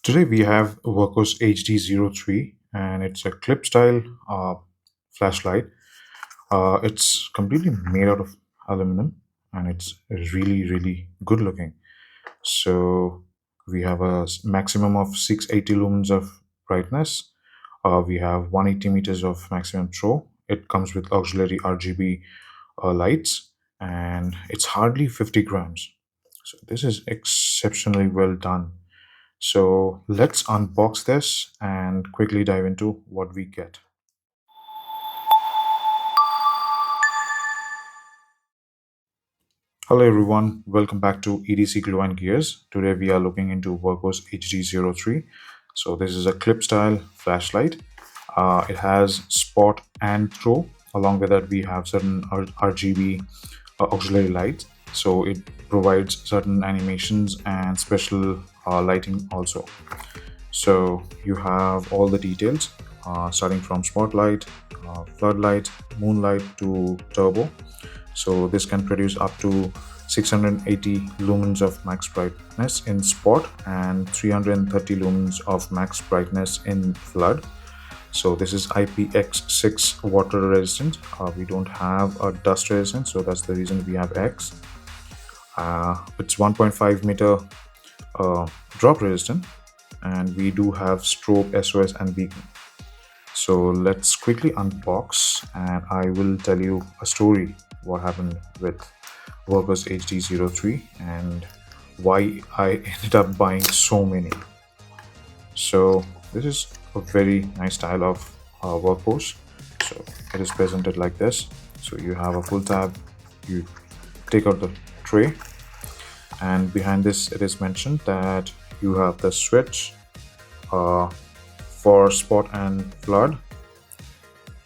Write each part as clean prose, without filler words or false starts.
Today we have Wurkkos HD03 and it's a clip style flashlight. It's completely made out of aluminum and it's really good looking. So we have a maximum of 680 lumens of brightness. We have 180 meters of maximum throw. It comes with auxiliary RGB lights and it's hardly 50 grams. So this is exceptionally well done. So let's unbox this and quickly dive into what we get. Hello everyone, welcome back to EDC Glue and Gears. Today we are looking into Wurkkos HD03. So this is a clip style flashlight. It has spot and throw. Along with that we have certain RGB auxiliary lights. So it provides certain animations and special lighting also. So you have all the details starting from spotlight, floodlight, moonlight to turbo. So this can produce up to 680 lumens of max brightness in spot and 330 lumens of max brightness in flood. So this is IPX6 water resistant. We don't have a dust resistant, so that's the reason we have X. It's 1.5 meter drop resistant, and we do have strobe, SOS and beacon. So let's quickly unbox and I will tell you a story what happened with Wurkkos HD03 and why I ended up buying so many. So this is a very nice style of Wurkkos. So it is presented like this. So you have a full tab, you take out the tray, and behind this it is mentioned that you have the switch for spot and flood.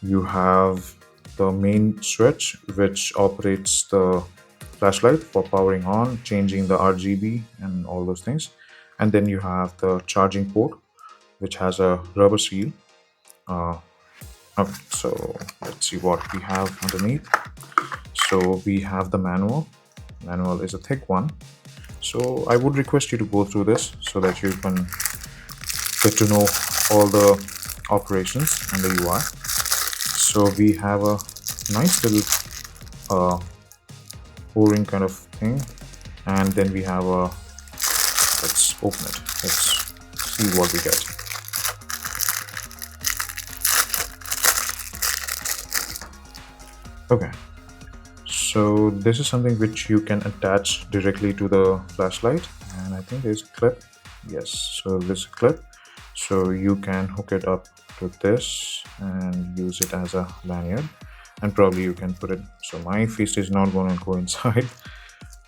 You have the main switch which operates the flashlight for powering on, changing the RGB and all those things. And then you have the charging port which has a rubber seal. Okay, so let's see what we have underneath. So we have the manual. Manual is a thick one. So I would request you to go through this so that you can get to know all the operations and the UI. So we have a nice little o-ring kind of thing, and then we have a, let's open it, let's see what we get. Okay, so this is something which you can attach directly to the flashlight, and I think there's a clip. Yes, so there's a clip, so you can hook it up to this and use it as a lanyard, and probably you can put it, so my fist is not going to go inside,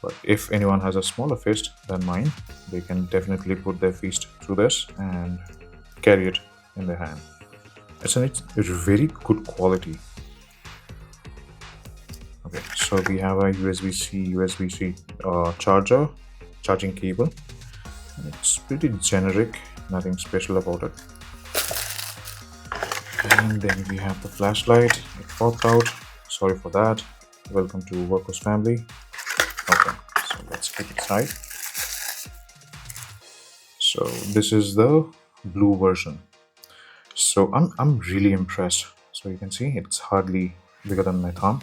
but if anyone has a smaller fist than mine, they can definitely put their fist through this and carry it in their hand. It's very good quality. Okay, so we have a USB-C charging cable, and it's pretty generic, nothing special about it. And then we have the flashlight. It popped out, sorry for that. Welcome to Wurkkos family. Okay, so let's keep it aside. So this is the blue version. So I'm really impressed. So you can see it's hardly bigger than my thumb,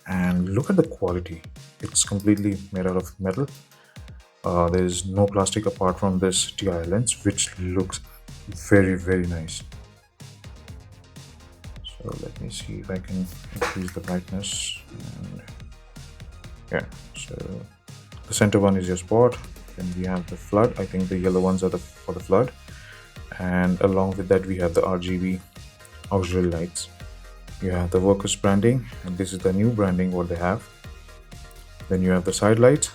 and look at the quality. It's completely made out of metal. There is no plastic apart from this TI lens, which looks very nice. So let me see if I can increase the brightness. And yeah, so the center one is your spot. Then we have the flood. I think the yellow ones are for the flood, and along with that we have the RGB auxiliary lights. You have the Wurkkos branding, and this is the new branding what they have. Then you have the side lights,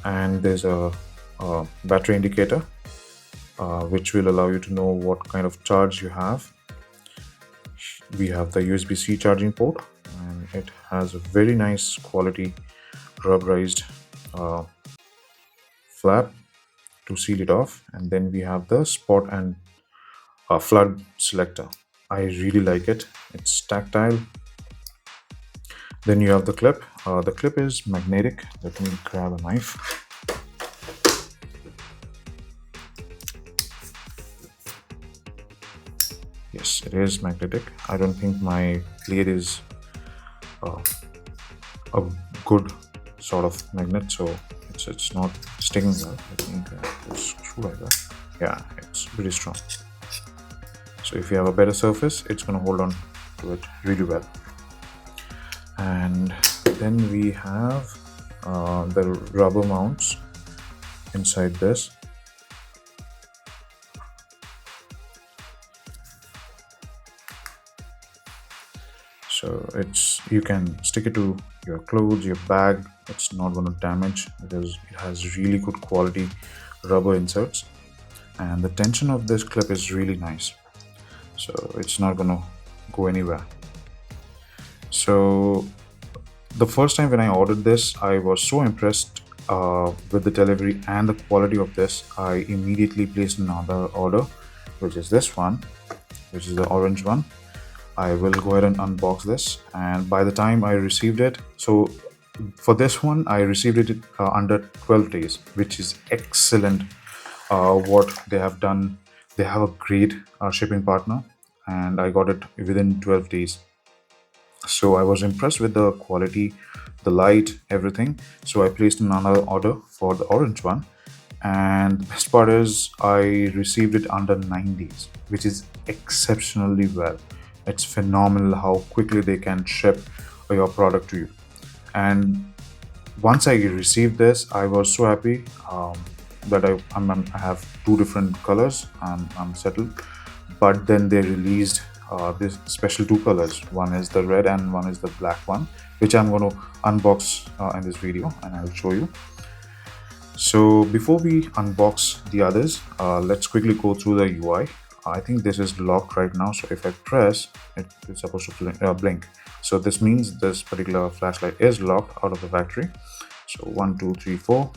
and there's a battery indicator which will allow you to know what kind of charge you have. We have the USB-C charging port, and it has a very nice quality rubberized flap to seal it off. And then we have the spot and flood selector. I really like it. It's tactile. Then you have the clip. The clip is magnetic. Let me grab a knife. Yes, it is magnetic. I don't think my blade is uh, a good sort of magnet, so it's not sticking well. Let me grab this screwdriver. Yeah, it's pretty strong. So if you have a better surface, it's going to hold on to it really well. And then we have the rubber mounts inside this. So you can stick it to your clothes, your bag. It's not going to damage because it has really good quality rubber inserts, and the tension of this clip is really nice, so it's not going to go anywhere. So the first time when I ordered this, I was so impressed with the delivery and the quality of this. I immediately placed another order, which is this one, which is the orange one. I will go ahead and unbox this, and by the time I received it, so for this one I received it under 12 days, which is excellent. What they have done, they have a great shipping partner, and I got it within 12 days. So I was impressed with the quality, the light, everything. So I placed another order for the orange one, and the best part is I received it under 9 days, which is exceptionally well. It's phenomenal how quickly they can ship your product to you. And once I received this, I was so happy that I have two different colors. I'm settled. But then they released this special two colors. One is the red and one is the black one, which I'm going to unbox in this video, and I'll show you. So before we unbox the others, let's quickly go through the UI. I think this is locked right now, so if I press, it's supposed to blink. So this means this particular flashlight is locked out of the factory. So 1, 2, 3, 4.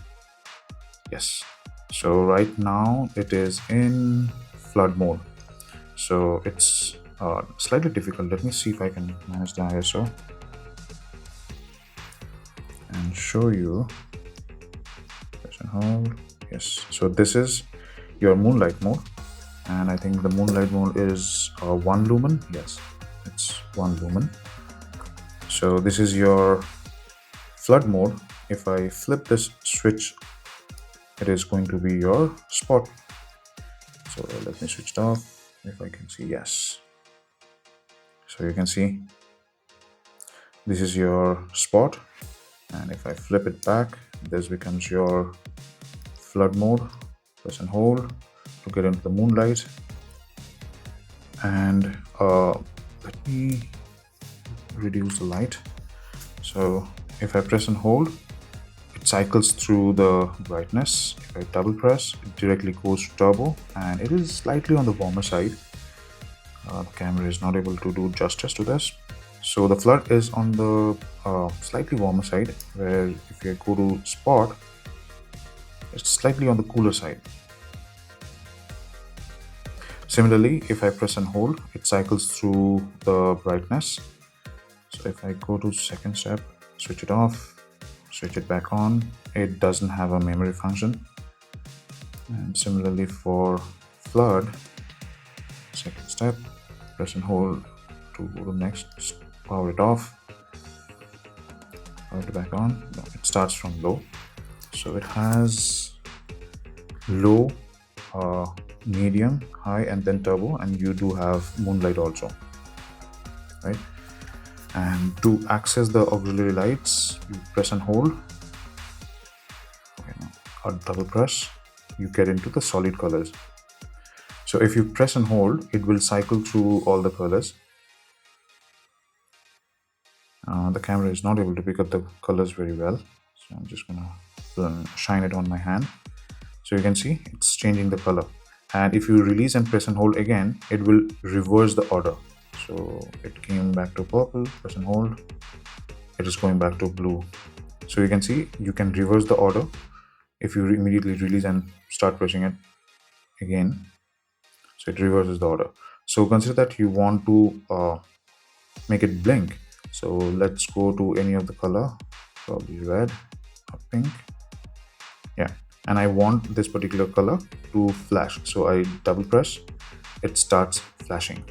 Yes. So right now it is in flood mode. So it's slightly difficult. Let me see if I can manage the ISO and show you. Press and hold. Yes. So this is your moonlight mode. And I think the moonlight mode is 1 lumen. Yes, it's 1 lumen. So this is your flood mode. If I flip this switch, it is going to be your spot. So let me switch it off. If I can see, yes. So you can see this is your spot. And if I flip it back, this becomes your flood mode. Press and hold to get into the moonlight. And let me reduce the light. So if I press and hold, it cycles through the brightness. If I double press, it directly goes to turbo, and it is slightly on the warmer side. The camera is not able to do justice to this. So the flood is on the slightly warmer side, where if you go to spot, it's slightly on the cooler side. Similarly, if I press and hold, it cycles through the brightness. So if I go to second step, switch it off, switch it back on, it doesn't have a memory function. And similarly for flood, second step, press and hold to go to next, power it off, power it back on. No, it starts from low. So it has low, medium, high, and then turbo, and you do have moonlight also, right? And to access the auxiliary lights, you press and hold. Okay, now or double press, you get into the solid colors. So if you press and hold, it will cycle through all the colors. The camera is not able to pick up the colors very well, so I'm just gonna shine it on my hand. So you can see it's changing the color. And if you release and press and hold again, it will reverse the order. So it came back to purple, press and hold, it is going back to blue. So you can see you can reverse the order if you immediately release and start pressing it again. So it reverses the order. So consider that you want to make it blink. So let's go to any of the color, probably red or pink. Yeah. And I want this particular color to flash. So I double press, it starts flashing.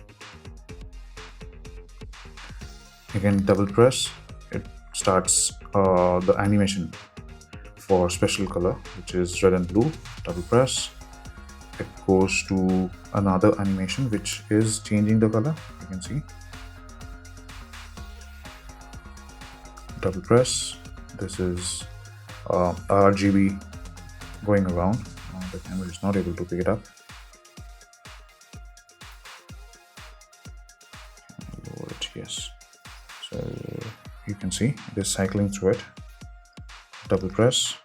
Again, double press, it starts the animation for special color, which is red and blue. Double press, it goes to another animation which is changing the color. You can see. Double press, this is RGB going around. The camera is not able to pick it up. Lower it, yes. So you can see it is cycling through it. Double press,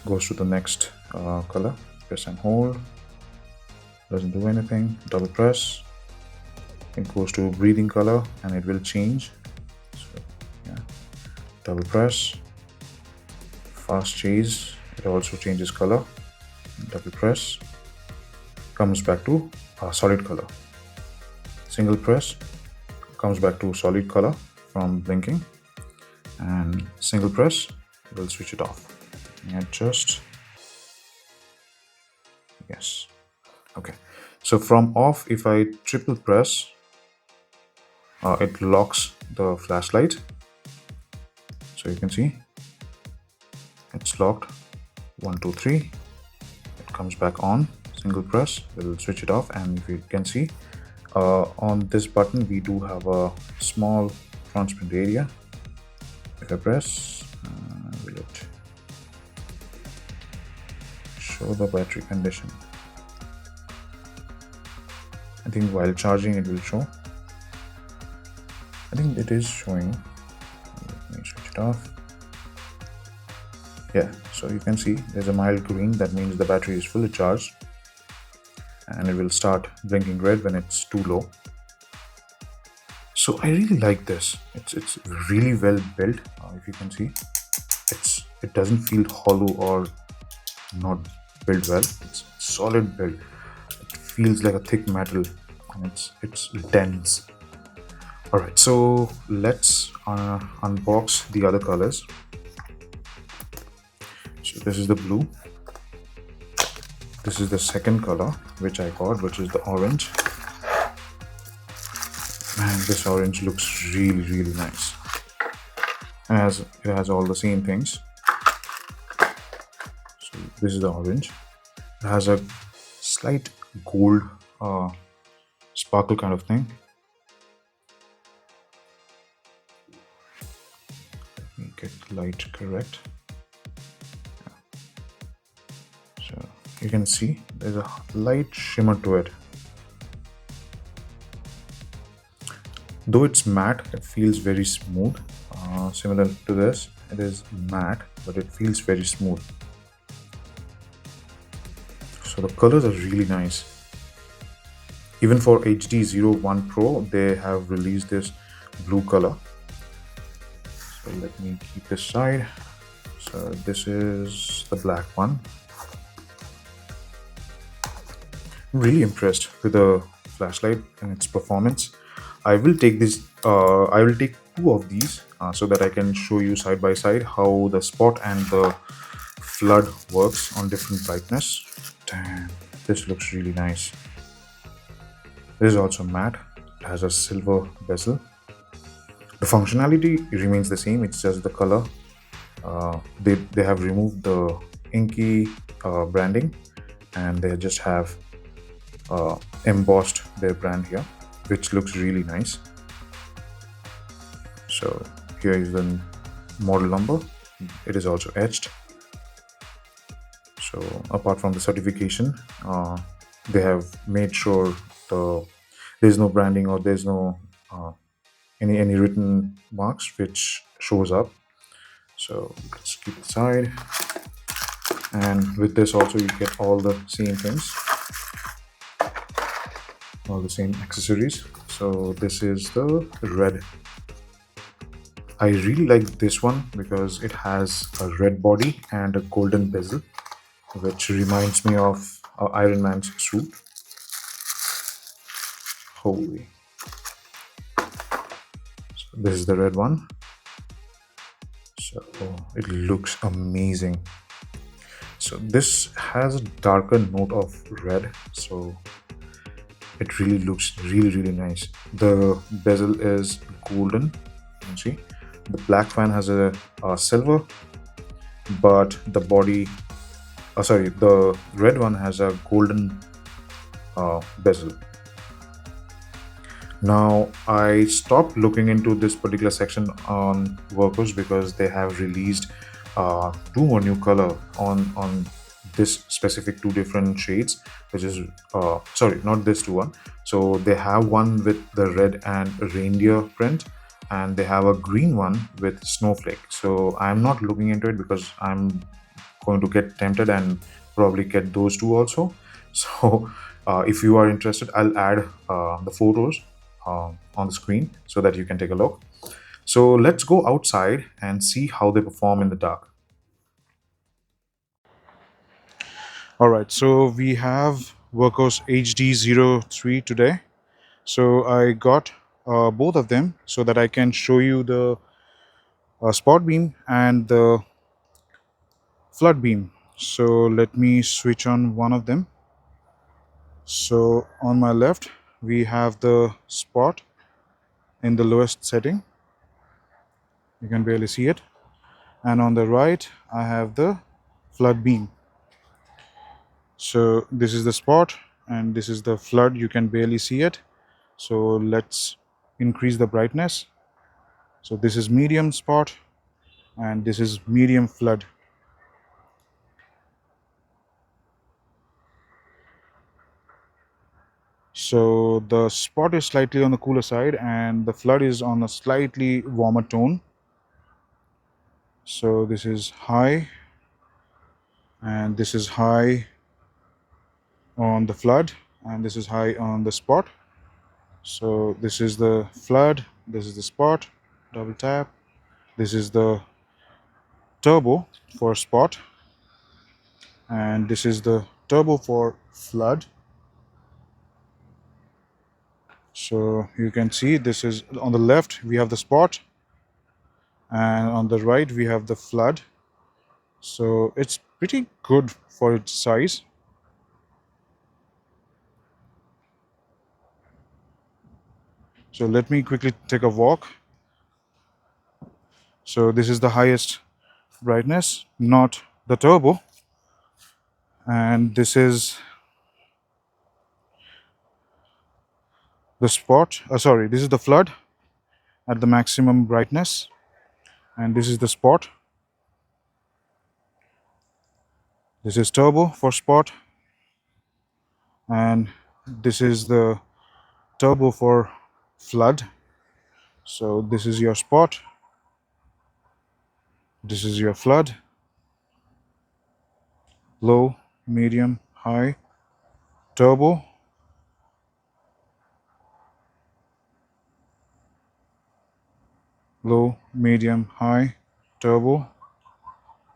goes to the next color. Press and hold, doesn't do anything. Double press, it goes to breathing color and it will change. So yeah, double press, fast chase, it also changes color. Double press, comes back to solid color. Single press, comes back to solid color from blinking, and single press will switch it off. Adjust, yes, okay. So from off, if I triple press, it locks the flashlight. So you can see it's locked. 1 2 3, it comes back on. Single press will switch it off, and if you can see on this button we do have a small transparent area. If I press, will it show the battery condition? I think while charging it will show. I think it is showing. Let me switch it off. Yeah, so you can see there's a mild green, that means the battery is fully charged, and it will start blinking red when it's too low. So I really like this. It's really well built. If you can see, it doesn't feel hollow or not built well. It's solid build. It feels like a thick metal, and it's dense. All right, so let's unbox the other colors. So this is the blue. This is the second color which I got, which is the orange. And this orange looks really nice. As it has all the same things. So this is the orange. It has a slight gold sparkle kind of thing. Let me get the light correct. So you can see there's a light shimmer to it. Though it's matte, it feels very smooth. Similar to this, it is matte, but it feels very smooth. So the colors are really nice. Even for HD01 Pro, they have released this blue color. So let me keep this side. So this is the black one. I'm really impressed with the flashlight and its performance. I will take this. I will take two of these so that I can show you side by side how the spot and the flood works on different brightness. Damn, this looks really nice. This is also matte. It has a silver bezel. The functionality remains the same. It's just the color. They have removed the inky branding, and they just have embossed their brand here, which looks really nice. So here is the model number. It is also etched. So apart from the certification, they have made sure there's no branding or there's no any written marks which shows up. So let's keep it aside. And with this also you get all the same things, all the same accessories. So this is the red. I really like this one because it has a red body and a golden bezel, which reminds me of Iron Man's suit. Holy. So this is the red one. So it looks amazing. So this has a darker note of red, so It really looks really nice. The bezel is golden. You can see the black fan has a silver, but the body, sorry, the red one has a golden bezel. Now I stopped looking into this particular section on Wurkkos because they have released two more new color on this specific two different shades, which is sorry, not this two one. So they have one with the red and reindeer print, and they have a green one with snowflake. So I'm not looking into it because I'm going to get tempted and probably get those two also. So if you are interested, I'll add the photos on the screen so that you can take a look. So let's go outside and see how they perform in the dark. All right, so we have Wurkkos HD03 today. So I got both of them so that I can show you the spot beam and the flood beam. So let me switch on one of them. So on my left, we have the spot in the lowest setting. You can barely see it. And on the right, I have the flood beam. So this is the spot and this is the flood. You can barely see it. So let's increase the brightness. So this is medium spot and this is medium flood. So the spot is slightly on the cooler side and the flood is on a slightly warmer tone. So this is high and this is high on the flood and this is high on the spot. So this is the flood, this is the spot, double tap. This is the turbo for spot and this is the turbo for flood. So you can see this is on the left we have the spot and on the right we have the flood. So it's pretty good for its size. So let me quickly take a walk. So this is the highest brightness, not the turbo, and this is the spot, sorry, this is the flood at the maximum brightness and this is the spot. This is turbo for spot and this is the turbo for flood. So this is your spot, this is your flood, low, medium, high, turbo, low, medium, high, turbo,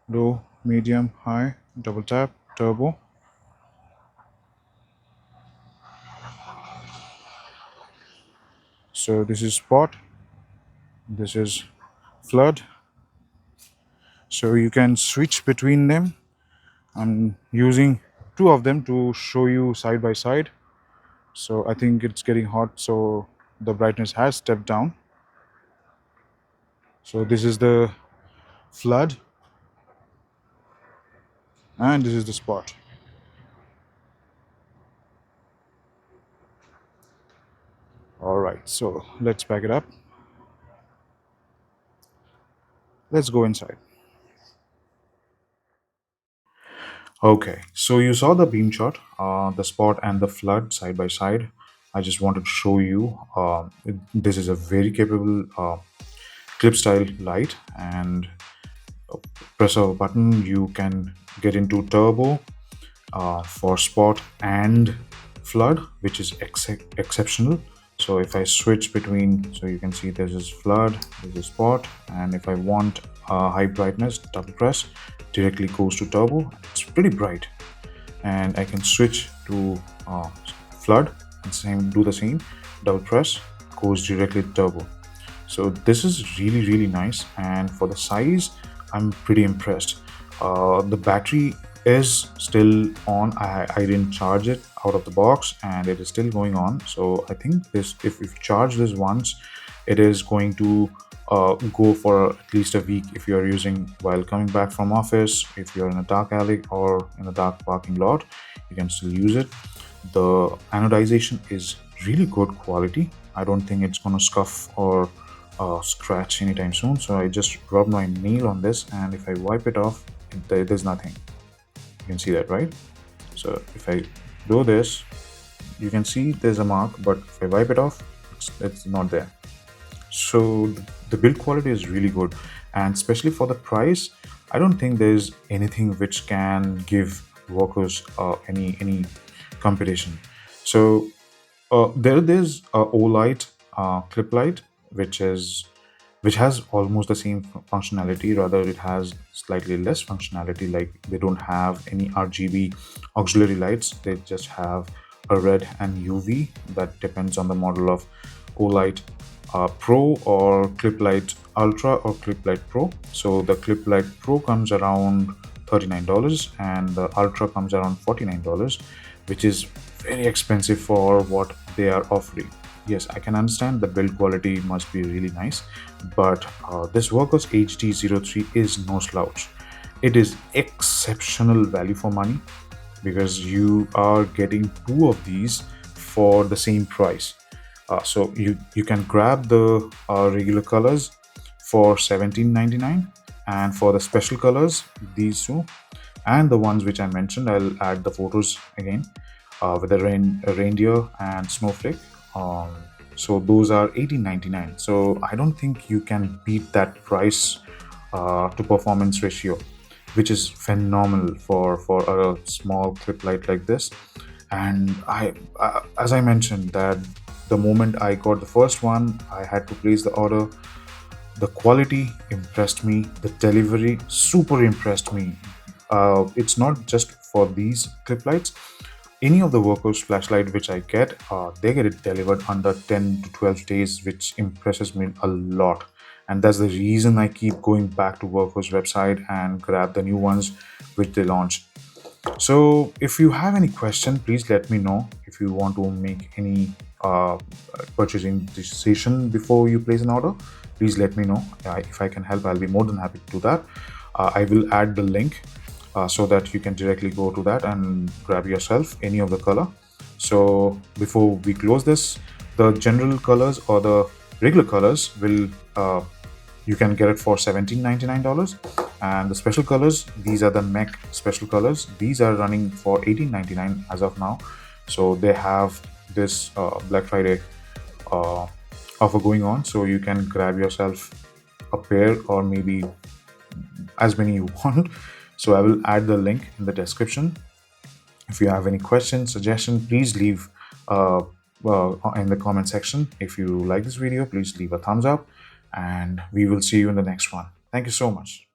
low, medium, high, double tap, turbo. So this is spot, this is flood. So you can switch between them. I'm using two of them to show you side by side. So I think it's getting hot, so the brightness has stepped down. So this is the flood and this is the spot. All right, so let's back it up. Let's go inside. Okay, so you saw the beam shot, the spot and the flood side by side. I just wanted to show you this is a very capable clip style light, and press a button you can get into turbo for spot and flood, which is exceptional. So if I switch between, so you can see this is flood, this is spot, and if I want high brightness, double press, directly goes to turbo. It's pretty bright, and I can switch to flood and do the same, double press, goes directly to turbo. So this is really nice, and for the size I'm pretty impressed. The battery is still on. I didn't charge it out of the box and it is still going on. So I think this, if you charge this once, it is going to go for at least a week if you are using while coming back from office. If you're in a dark alley or in a dark parking lot, you can still use it. The anodization is really good quality. I don't think it's going to scuff or scratch anytime soon. So I just rub my nail on this, and if I wipe it off, there's nothing. You can see that, right? So if I do this, you can see there's a mark, but if I wipe it off, it's not there. So the build quality is really good, and especially for the price, I don't think there's anything which can give Wurkkos any competition. So there's a O-Light clip light, which has almost the same functionality. Rather, it has slightly less functionality. Like, they don't have any RGB auxiliary lights. They just have a red and UV. That depends on the model of O-Light Pro or Clip Light Ultra or Clip Light Pro. So the Clip Light Pro comes around $39 and the Ultra comes around $49, which is very expensive for what they are offering. Yes, I can understand the build quality must be really nice, but this Wurkkos HD03 is no slouch. It is exceptional value for money because you are getting two of these for the same price. So you can grab the regular colors for $17.99, and for the special colors, these two, and the ones which I mentioned, I'll add the photos again with a reindeer and snowflake. So those are $18.99. So I don't think you can beat that price to performance ratio, which is phenomenal for a small clip light like this. And as I mentioned, that the moment I got the first one, I had to place the order. The quality impressed me, the delivery super impressed me. It's not just for these clip lights. Any of the Wurkkos flashlight which I get, they get it delivered under 10 to 12 days, which impresses me a lot. And that's the reason I keep going back to Wurkkos website and grab the new ones which they launch. So if you have any question, please let me know. If you want to make any purchasing decision before you place an order, please let me know. If I can help, I'll be more than happy to do that. I will add the link so that you can directly go to that and grab yourself any of the color. So before we close this, the general colors or the regular colors will you can get it for $17.99, and the special colors, these are the mech special colors, these are running for $18.99 as of now. So they have this Black Friday offer going on, so you can grab yourself a pair or maybe as many you want. So I will add the link in the description. If you have any questions, suggestion, please leave in the comment section. If you like this video, please leave a thumbs up, and we will see you in the next one. Thank you so much.